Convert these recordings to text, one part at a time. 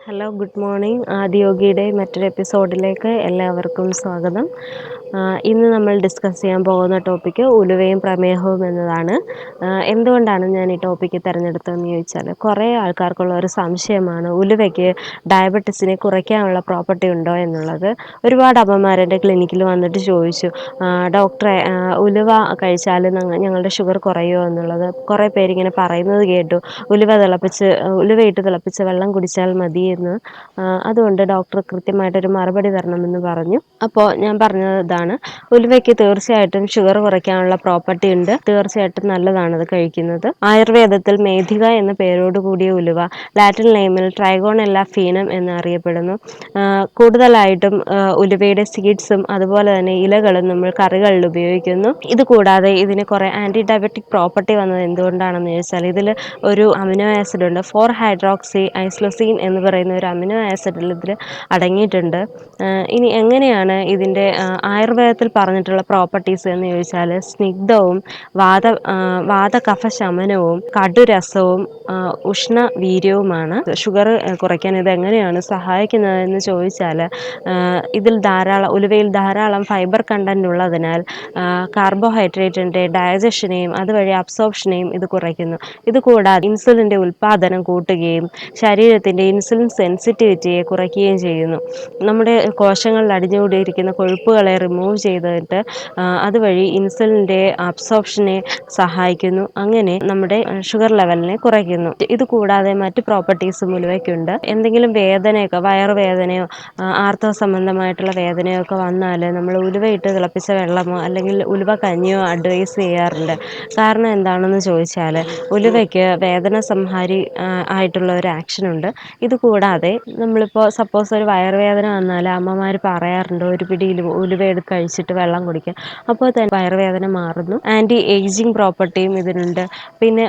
Hello, good morning. ആദിയോഗിയുടെ മറ്റൊരു എപ്പിസോഡിലേക്ക് എല്ലാവർക്കും സ്വാഗതം. ഇന്ന് നമ്മൾ ഡിസ്കസ് ചെയ്യാൻ പോകുന്ന ടോപ്പിക്ക് ഉലുവയും പ്രമേഹവും എന്നതാണ്. എന്തുകൊണ്ടാണ് ഞാൻ ഈ ടോപ്പിക്ക് തിരഞ്ഞെടുത്തതെന്ന് ചോദിച്ചാൽ, കുറേ ആൾക്കാർക്കുള്ള ഒരു സംശയമാണ് ഉലുവയ്ക്ക് ഡയബറ്റീസിനെ കുറയ്ക്കാനുള്ള പ്രോപ്പർട്ടി ഉണ്ടോ എന്നുള്ളത്. ഒരുപാട് അമ്മമാർ എൻ്റെ ക്ലിനിക്കിൽ വന്നിട്ട് ചോദിച്ചു, ഡോക്ടറെ ഉലുവ കഴിച്ചാൽ ഞങ്ങളുടെ ഷുഗർ കുറയുമോ എന്നുള്ളത്. കുറേ പേരിങ്ങനെ പറയുന്നത് കേട്ടു, ഉലുവയിട്ട് തിളപ്പിച്ച് വെള്ളം കുടിച്ചാൽ മതിയെന്ന്. അതുകൊണ്ട് ഡോക്ടർ കൃത്യമായിട്ടൊരു മറുപടി തരണമെന്ന് പറഞ്ഞു. അപ്പോൾ ഞാൻ പറഞ്ഞത് ഇതാണ്: ഉലുവയ്ക്ക് തീർച്ചയായിട്ടും ഷുഗർ കുറയ്ക്കാനുള്ള പ്രോപ്പർട്ടി ഉണ്ട്. തീർച്ചയായിട്ടും നല്ലതാണ് അത് കഴിക്കുന്നത്. ആയുർവേദത്തിൽ മേധിക എന്ന പേരോട് കൂടിയ ഉലുവ ലാറ്റിൻ നെയിമിൽ ട്രൈഗോണെല്ല ഫീനം എന്നറിയപ്പെടുന്നു. കൂടുതലായിട്ടും ഉലുവയുടെ സീഡ്സും അതുപോലെ തന്നെ ഇലകളും നമ്മൾ കറികളിൽ ഉപയോഗിക്കുന്നു. ഇത് കൂടാതെ ഇതിന് കുറേ ആൻറ്റി ഡയബറ്റിക് പ്രോപ്പർട്ടി വന്നത് എന്തുകൊണ്ടാണെന്ന് ചോദിച്ചാൽ, ഇതിൽ ഒരു അമിനോ ആസിഡ് ഉണ്ട്, 4-ഹൈഡ്രോക്സി ഐസോലൂസിൻ എന്ന് പറയുന്ന ഒരു അമിനോ ആസിഡിൽ ഇതിൽ അടങ്ങിയിട്ടുണ്ട്. ഇനി എങ്ങനെയാണ് ഇതിൻ്റെ ആയുർവേദത്തിൽ പറഞ്ഞിട്ടുള്ള പ്രോപ്പർട്ടീസ് എന്ന് ചോദിച്ചാൽ, സ്നിഗ്ധവും വാതകഫശമനവും കടുരസവും ഉഷ്ണവീര്യവുമാണ്. ഷുഗർ കുറയ്ക്കാൻ ഇത് എങ്ങനെയാണ് സഹായിക്കുന്നതെന്ന് ചോദിച്ചാൽ, ഉലുവയിൽ ധാരാളം ഫൈബർ കണ്ടന്റ് ഉള്ളതിനാൽ കാർബോഹൈഡ്രേറ്റിൻ്റെ ഡൈജഷനെയും അതുവഴി അബ്സോർപ്ഷനെയും ഇത് കുറയ്ക്കുന്നു. ഇതുകൂടാതെ ഇൻസുലിൻ്റെ ഉൽപ്പാദനം കൂട്ടുകയും ശരീരത്തിൻ്റെ ഇൻസുലിൻ സെൻസിറ്റിവിറ്റിയെ കുറയ്ക്കുകയും ചെയ്യുന്നു. നമ്മുടെ കോശങ്ങളിൽ അടിഞ്ഞുകൂടിയിരിക്കുന്ന കൊഴുപ്പുകളെ റിമൂവ് ചെയ്തിട്ട് അതുവഴി ഇൻസുലിൻ്റെ അബ്സോർപ്ഷനെ സഹായിക്കുന്നു. അങ്ങനെ നമ്മുടെ ഷുഗർ ലെവലിനെ കുറയ്ക്കുന്നു. ഇതുകൂടാതെ മറ്റ് പ്രോപ്പർട്ടീസും ഉലുവയ്ക്കുണ്ട്. എന്തെങ്കിലും വേദനയൊക്കെ, വയറുവേദനയോ ആർത്തവ സംബന്ധമായിട്ടുള്ള വേദനയോ ഒക്കെ വന്നാൽ നമ്മൾ ഉലുവയിട്ട് തിളപ്പിച്ച വെള്ളമോ അല്ലെങ്കിൽ ഉലുവ കഞ്ഞിയോ അഡ്വൈസ് ചെയ്യാറുണ്ട്. കാരണം എന്താണെന്ന് ചോദിച്ചാൽ, ഉലുവയ്ക്ക് വേദന സംഹാരി ആയിട്ടുള്ള ഒരു ആക്ഷനുണ്ട്. ഇതുകൂടാതെ നമ്മളിപ്പോൾ സപ്പോസ് ഒരു വയറുവേദന വന്നാൽ അമ്മമാർ പറയാറുണ്ട്, ഒരു പിടി ഉലുവ എടുത്ത് കഴിച്ചിട്ട് വെള്ളം കുടിക്കുക, അപ്പോൾ തന്നെ വയറുവേദന മാറുന്നു. ആൻറ്റി ഏജിങ് പ്രോപ്പർട്ടിയും ഇതിനുണ്ട്. പിന്നെ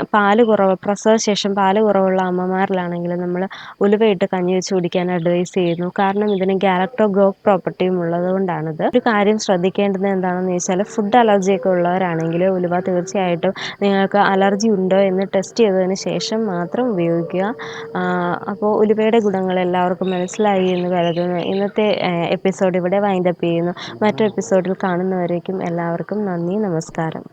പ്രസവശേഷം പാല് കുറവുള്ള അമ്മമാരിലാണെങ്കിൽ നമ്മൾ ഉലുവയിട്ട് കഞ്ഞി വെച്ച് കുടിക്കാൻ അഡ്വൈസ് ചെയ്യുന്നു. കാരണം ഇതിന് ഗാലക്ടോഗ്രോക്ക് പ്രോപ്പർട്ടിയും ഉള്ളത് കൊണ്ടാണിത്. ഒരു കാര്യം ശ്രദ്ധിക്കേണ്ടത് എന്താണെന്ന് ചോദിച്ചാൽ, ഫുഡ് അലർജിയൊക്കെ ഉള്ളവരാണെങ്കിൽ ഉലുവ തീർച്ചയായിട്ടും നിങ്ങൾക്ക് അലർജി ഉണ്ടോ എന്ന് ടെസ്റ്റ് ചെയ്തതിന് ശേഷം മാത്രം ഉപയോഗിക്കുക. അപ്പോൾ ഉലുവയുടെ ഗുണങ്ങൾ എല്ലാവർക്കും മനസ്സിലായി എന്ന് കരുതുന്നു. ഇന്നത്തെ എപ്പിസോഡ് ഇവിടെ വൈൻഡപ്പ് ചെയ്യുന്നു. മറ്റൊരു എപ്പിസോഡിൽ കാണുന്നവരേക്കും എല്ലാവർക്കും നന്ദി, നമസ്കാരം.